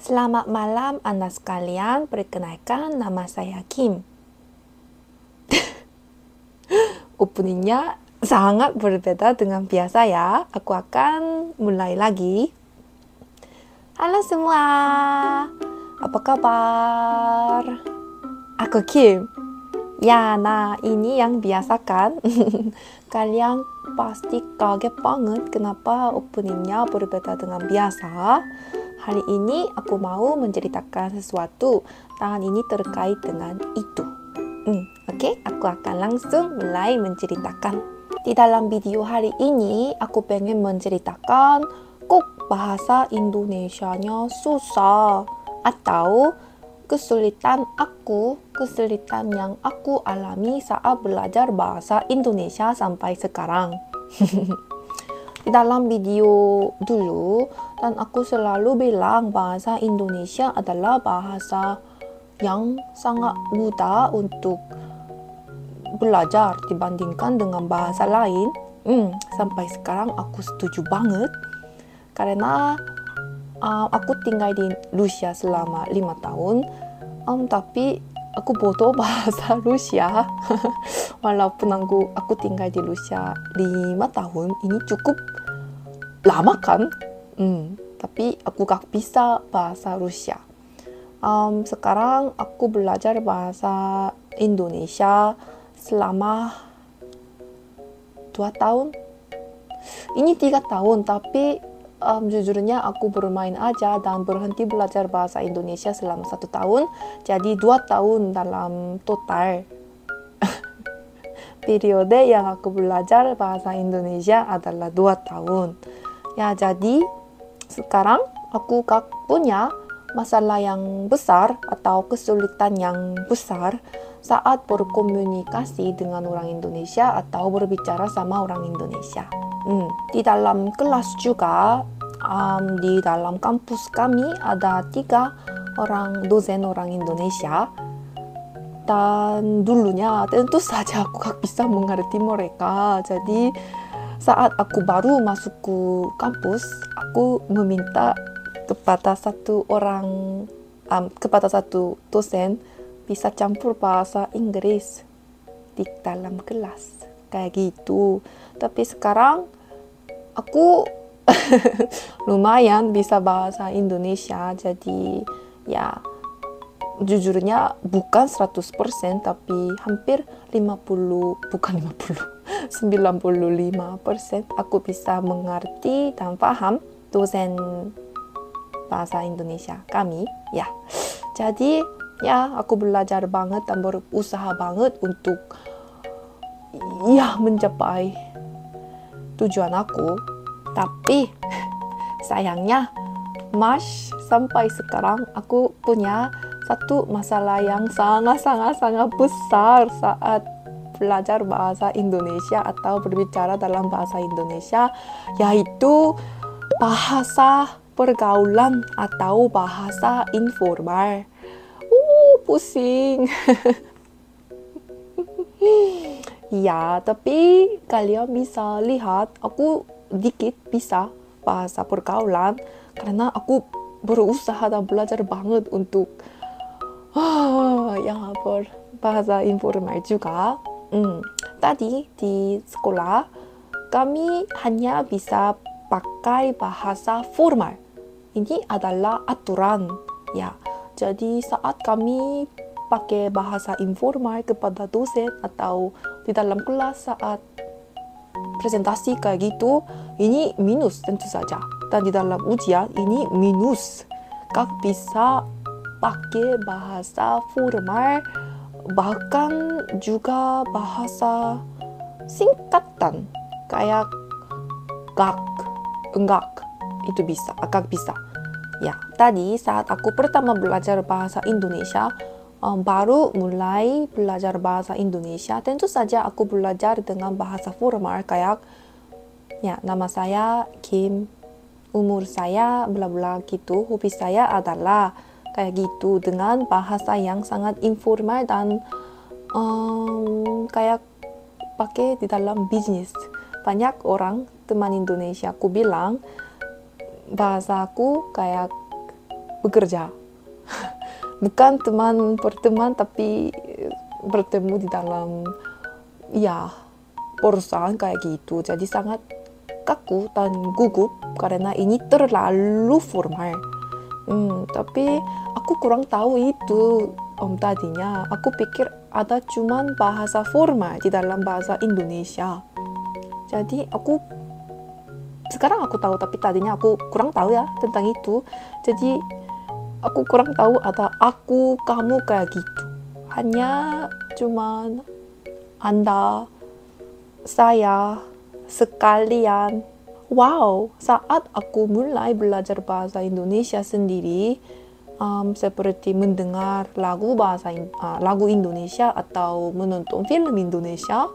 Selamat malam Anda sekalian, perkenalkan nama saya Kim. Openingnya sangat berbeda dengan biasa ya. Aku akan mulai lagi. Halo semua, apa kabar? Aku Kim. Ya, nah ini yang biasa kan? Kalian pasti kaget banget kenapa openingnya berbeda dengan biasa. Hari ini aku mau menceritakan sesuatu dan ini terkait dengan itu. Oke, aku akan langsung mulai menceritakan. Di dalam video hari ini aku pengen menceritakan kok bahasa Indonesianya susah atau kesulitan yang aku alami saat belajar bahasa Indonesia sampai sekarang. Di dalam video dulu, dan aku selalu bilang bahasa Indonesia adalah bahasa yang sangat mudah untuk belajar dibandingkan dengan bahasa lain. Sampai sekarang aku setuju banget karena aku tinggal di Rusia selama 5 tahun, tapi aku bodoh bahasa Rusia. Walaupun aku tinggal di Rusia 5 tahun, ini cukup lama kan? Tapi aku gak bisa bahasa Rusia. Sekarang aku belajar bahasa Indonesia selama 2 tahun. Ini 3 tahun, tapi jujurnya aku bermain aja dan berhenti belajar bahasa Indonesia selama 1 tahun. Jadi 2 tahun dalam total. Periode yang aku belajar bahasa Indonesia adalah 2 tahun. Ya, jadi sekarang aku gak punya masalah yang besar atau kesulitan yang besar saat berkomunikasi dengan orang Indonesia atau berbicara sama orang Indonesia. Di dalam kelas juga, di dalam kampus kami ada 3 orang dosen orang Indonesia. Dan dulunya tentu saja aku gak bisa mengerti mereka. Jadi saat aku baru masuk ke kampus, aku meminta kepada satu dosen bisa campur bahasa Inggris di dalam kelas kayak gitu. Tapi sekarang aku lumayan bisa bahasa Indonesia, jadi ya jujurnya bukan 100% tapi hampir 95% aku bisa mengerti dan paham dosen bahasa Indonesia kami ya. Jadi ya aku belajar banget dan berusaha banget untuk ya mencapai tujuan aku. Tapi sayangnya sampai sekarang aku punya satu masalah yang sangat besar saat belajar bahasa Indonesia atau berbicara dalam bahasa Indonesia, yaitu bahasa pergaulan atau bahasa informal. Pusing. Ya, tapi kalian bisa lihat aku dikit bisa bahasa pergaulan karena aku berusaha dan belajar banget untuk yang berbahasa informal juga. Tadi di sekolah kami hanya bisa pakai bahasa formal. Ini adalah aturan ya. Jadi saat kami pakai bahasa informal kepada dosen atau di dalam kelas saat presentasi kayak gitu, ini minus tentu saja. Dan di dalam ujian ini minus. Gak bisa pakai bahasa formal, bahkan juga bahasa singkatan kayak enggak itu bisa, agak bisa. Ya, tadi saat aku pertama belajar bahasa Indonesia, baru mulai belajar bahasa Indonesia, tentu saja aku belajar dengan bahasa formal kayak ya nama saya Kim, umur saya bla bla gitu, hobi saya adalah kayak gitu, dengan bahasa yang sangat informal dan kayak pakai di dalam bisnis. Banyak orang teman Indonesia aku bilang bahasaku kayak bekerja. Bukan teman berteman, tapi bertemu di dalam ya perusahaan kayak gitu. Jadi sangat kaku dan gugup karena ini terlalu formal. Tapi aku kurang tahu itu tadinya. Aku pikir ada cuman bahasa formal di dalam bahasa Indonesia. Jadi sekarang aku tahu, tapi tadinya aku kurang tahu ya tentang itu. Jadi aku kurang tahu ada aku, kamu kayak gitu. Hanya cuman Anda, saya, sekalian. Wow, saat aku mulai belajar bahasa Indonesia sendiri, seperti mendengar lagu Indonesia atau menonton film Indonesia,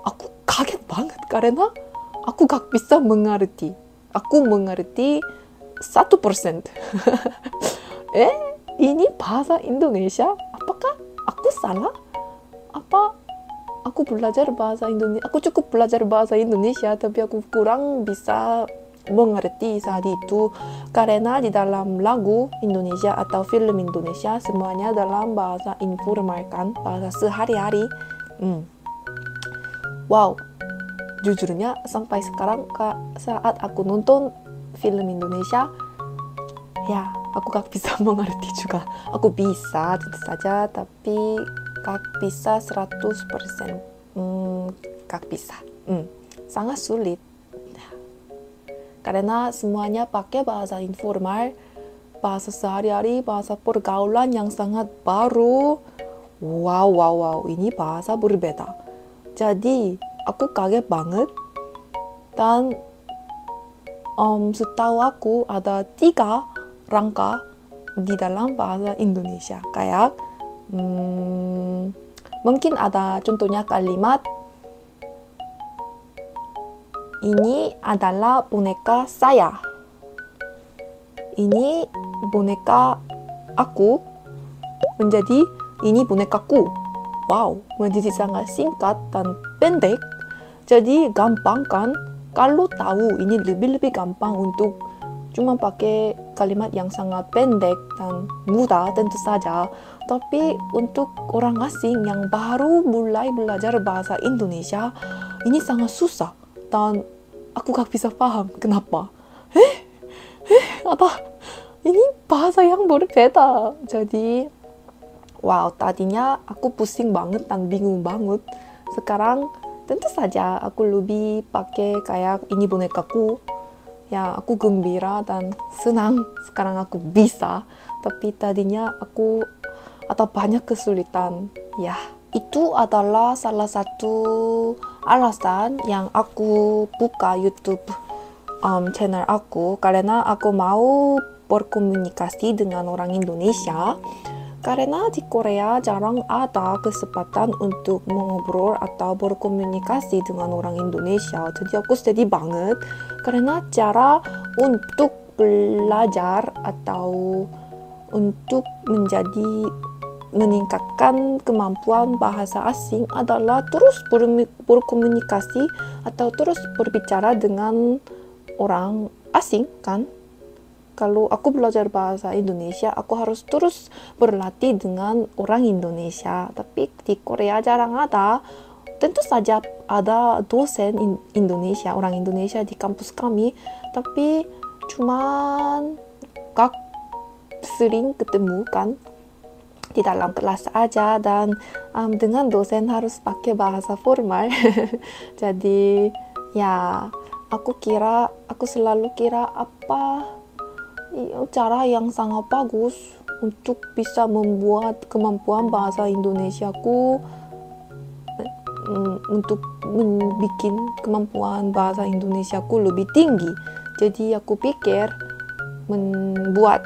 aku kaget banget karena aku gak bisa mengerti. Aku mengerti 1%. Ini bahasa Indonesia? Apakah aku salah? Apa aku belajar bahasa Indonesia? Aku cukup belajar bahasa Indonesia, tapi aku kurang bisa mengerti saat itu karena di dalam lagu Indonesia atau film Indonesia semuanya dalam bahasa informal kan, bahasa sehari-hari. Wow, jujurnya sampai sekarang saat aku nonton film Indonesia, ya aku gak bisa mengerti juga. Aku bisa tentu saja, tapi gak bisa 100%. Gak bisa. Sangat sulit. Karena semuanya pakai bahasa informal, bahasa sehari-hari, bahasa pergaulan yang sangat baru. Wow, ini bahasa berbeda. Jadi aku kaget banget. Dan setahu aku ada 3 rangka di dalam bahasa Indonesia. Kayak mungkin ada contohnya kalimat, ini adalah boneka saya. Ini boneka aku menjadi ini bonekaku. Wow, menjadi sangat singkat dan pendek. Jadi gampang kan? Kalau tahu ini lebih gampang untuk cuma pakai kalimat yang sangat pendek dan mudah tentu saja. Tapi untuk orang asing yang baru mulai belajar bahasa Indonesia, ini sangat susah. Dan aku gak bisa paham kenapa. Apa? Ini bahasa yang berbeda. Jadi, wow, tadinya aku pusing banget dan bingung banget. Sekarang tentu saja aku lebih pakai kayak ini bonekaku. Ya, aku gembira dan senang sekarang aku bisa. Tapi tadinya aku ada banyak kesulitan. Ya, itu adalah salah satu alasan yang aku buka YouTube channel aku, karena aku mau berkomunikasi dengan orang Indonesia. Karena di Korea jarang ada kesempatan untuk mengobrol atau berkomunikasi dengan orang Indonesia. Jadi aku sedih banget karena cara untuk belajar atau untuk meningkatkan kemampuan bahasa asing adalah terus berkomunikasi atau terus berbicara dengan orang asing kan. Kalau aku belajar bahasa Indonesia, aku harus terus berlatih dengan orang Indonesia. Tapi di Korea jarang ada. Tentu saja ada dosen Indonesia, orang Indonesia di kampus kami. Tapi cuman gak sering ketemu kan. Di dalam kelas aja, dan dengan dosen harus pakai bahasa formal. Jadi ya aku selalu kira apa cara yang sangat bagus untuk bisa membuat kemampuan bahasa Indonesiaku, untuk membuat kemampuan bahasa Indonesiaku lebih tinggi. Jadi aku pikir membuat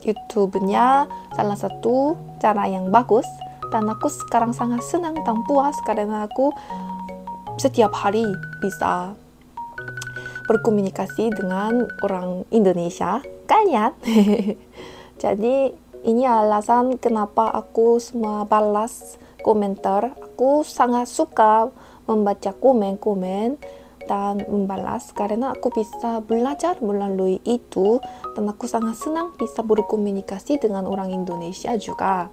YouTube-nya salah satu cara yang bagus, dan aku sekarang sangat senang dan puas karena aku setiap hari bisa berkomunikasi dengan orang Indonesia kalian. Jadi ini alasan kenapa aku semua balas komentar. Aku sangat suka membaca komen-komen dan membalas karena aku bisa belajar melalui itu dan aku sangat senang bisa berkomunikasi dengan orang Indonesia juga.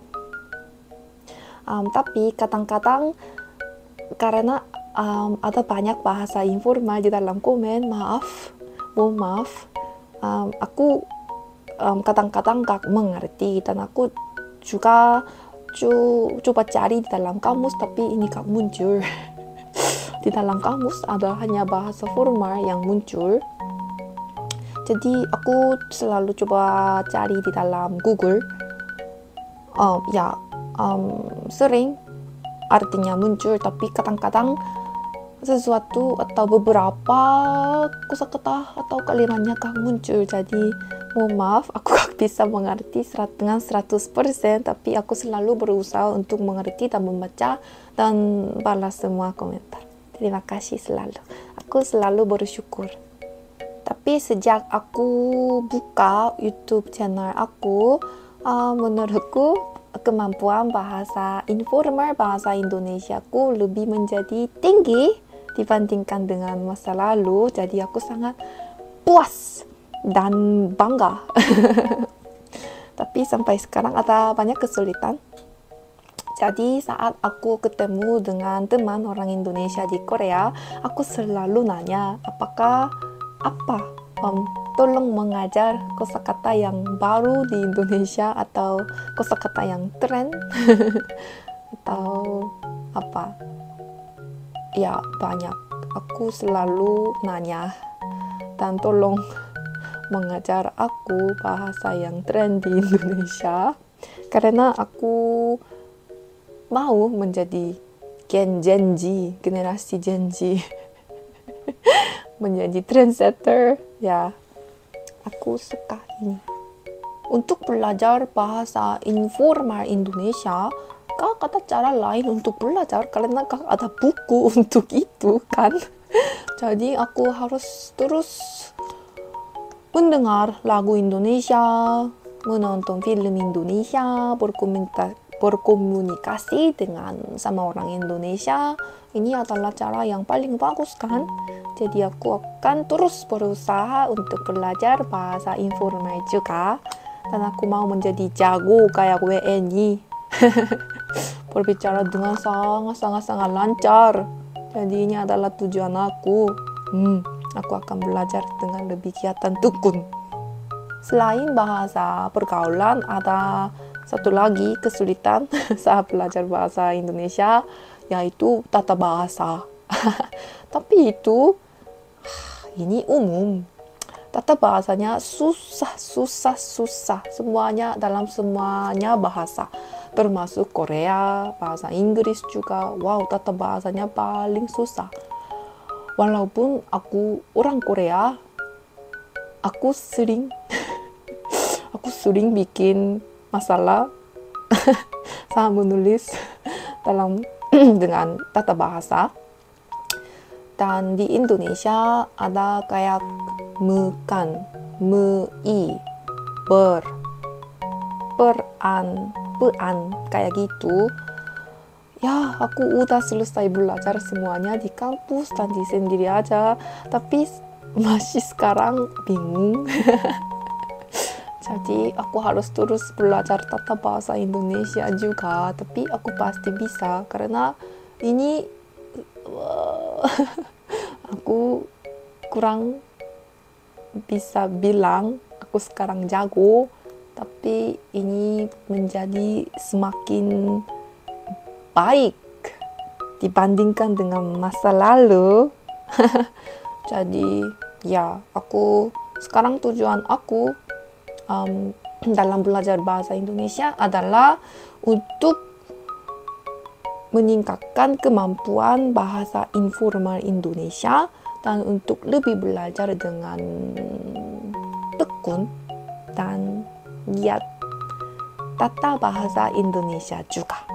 Tapi kadang-kadang karena ada banyak bahasa informal di dalam komen, mohon maaf, aku kadang-kadang gak mengerti dan aku juga coba cari di dalam kamus tapi ini gak muncul. Di dalam kamus ada hanya bahasa formal yang muncul. Jadi aku selalu coba cari di dalam Google. Sering artinya muncul, tapi kadang-kadang sesuatu atau beberapa kosakata atau kalimatnya gak muncul. Jadi mohon maaf, aku gak bisa mengerti dengan 100%, tapi aku selalu berusaha untuk mengerti dan membaca dan balas semua komentar. Terima kasih selalu. Aku selalu bersyukur. Tapi sejak aku buka YouTube channel aku, menurutku kemampuan bahasa informal, bahasa Indonesiaku lebih menjadi tinggi dibandingkan dengan masa lalu. Jadi aku sangat puas dan bangga. Tapi sampai sekarang ada banyak kesulitan. Jadi saat aku ketemu dengan teman orang Indonesia di Korea, aku selalu nanya, tolong mengajar kosakata yang baru di Indonesia atau kosakata yang tren atau apa? Ya banyak. Aku selalu nanya dan tolong mengajar aku bahasa yang tren di Indonesia karena aku mau menjadi Gen Z, generasi Gen Z, menjadi trendsetter. Ya, aku suka ini. Untuk belajar bahasa informal Indonesia, gak ada cara lain untuk belajar karena gak ada buku untuk itu kan. Jadi aku harus terus mendengar lagu Indonesia, menonton film Indonesia, berkomunikasi dengan sama orang Indonesia. Ini adalah cara yang paling bagus kan. Jadi aku akan terus berusaha untuk belajar bahasa informal juga. Dan aku mau menjadi jago kayak WNI. Berbicara dengan sangat lancar. Jadi ini adalah tujuan aku. Aku akan belajar dengan lebih giat dan tekun. Selain bahasa pergaulan, ada satu lagi kesulitan saat belajar bahasa Indonesia, yaitu tata bahasa. Tapi ini umum. Tata bahasanya susah. Semuanya bahasa. Termasuk Korea, bahasa Inggris juga. Wow, tata bahasanya paling susah. Walaupun aku orang Korea, aku sering bikin masalah saat menulis dengan tata bahasa. Dan di Indonesia ada kayak mekan, mei, pean kayak gitu. Ya, aku udah selesai belajar semuanya di kampus dan di sendiri aja, tapi masih sekarang bingung. Jadi aku harus terus belajar tata bahasa Indonesia juga, tapi aku pasti bisa karena ini aku kurang bisa bilang aku sekarang jago, tapi ini menjadi semakin baik dibandingkan dengan masa lalu. Jadi ya, aku sekarang tujuan aku dalam belajar bahasa Indonesia adalah untuk meningkatkan kemampuan bahasa informal Indonesia dan untuk lebih belajar dengan tekun dan giat tata bahasa Indonesia juga.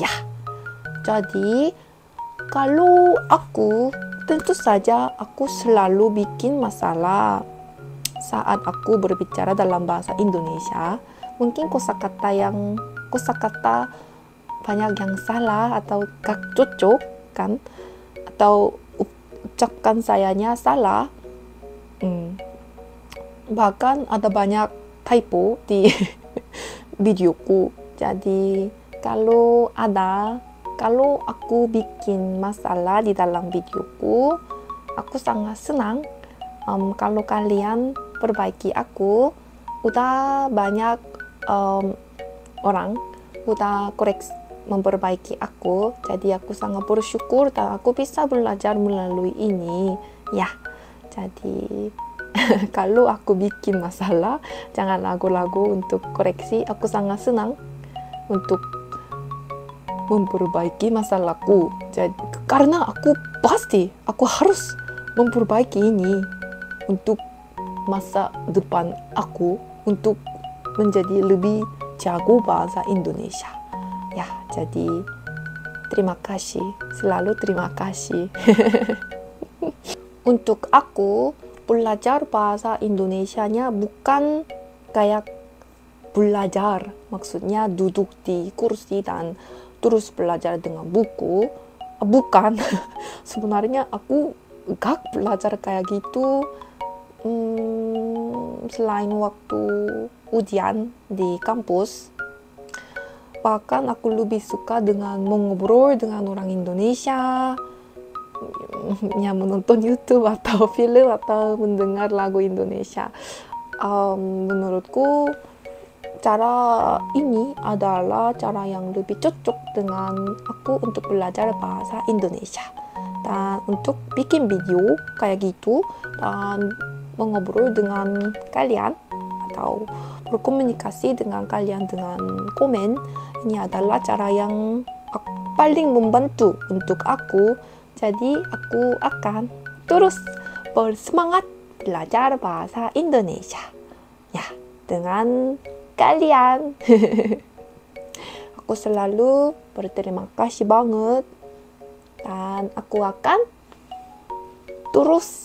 Ya, jadi kalau aku, tentu saja aku selalu bikin masalah saat aku berbicara dalam bahasa Indonesia. Mungkin kosakata banyak yang salah atau gak cocok kan, atau ucapkan sayanya salah. Bahkan ada banyak typo di videoku. Jadi kalau aku bikin masalah di dalam videoku, aku sangat senang kalau kalian perbaiki aku. Udah banyak orang udah memperbaiki aku, jadi aku sangat bersyukur dan aku bisa belajar melalui ini ya. Jadi kalau aku bikin masalah, jangan ragu-ragu untuk koreksi. Aku sangat senang untuk memperbaiki masalahku. Jadi karena aku harus memperbaiki ini untuk masa depan aku, untuk menjadi lebih jago bahasa Indonesia. Ya, jadi terima kasih, selalu terima kasih. Untuk aku, belajar bahasa Indonesianya bukan kayak belajar, maksudnya duduk di kursi dan terus belajar dengan buku. Bukan, sebenarnya aku gak belajar kayak gitu. Selain waktu ujian di kampus, bahkan aku lebih suka dengan mengobrol dengan orang Indonesia, ya menonton YouTube atau film atau mendengar lagu Indonesia. Menurutku cara ini adalah cara yang lebih cocok dengan aku untuk belajar bahasa Indonesia. Dan untuk bikin video kayak gitu dan mengobrol dengan kalian atau berkomunikasi dengan kalian dengan komen, ini adalah cara yang paling membantu untuk aku. Jadi aku akan terus bersemangat belajar bahasa Indonesia ya dengan kalian. Aku selalu berterima kasih banget dan aku akan terus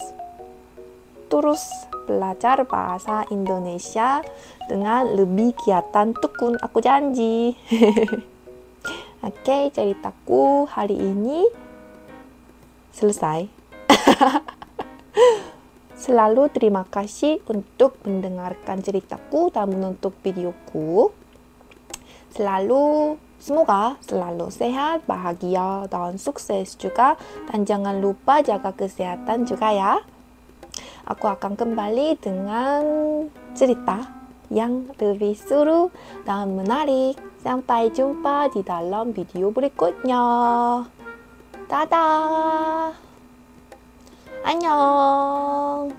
belajar bahasa Indonesia dengan lebih giatan tekun, aku janji. Oke, ceritaku hari ini selesai. Selalu terima kasih untuk mendengarkan ceritaku dan menonton videoku. Semoga selalu sehat, bahagia, dan sukses juga. Dan jangan lupa jaga kesehatan juga ya. Aku akan kembali dengan cerita yang lebih seru dan menarik. Sampai jumpa di dalam video berikutnya. Dadah! 안녕!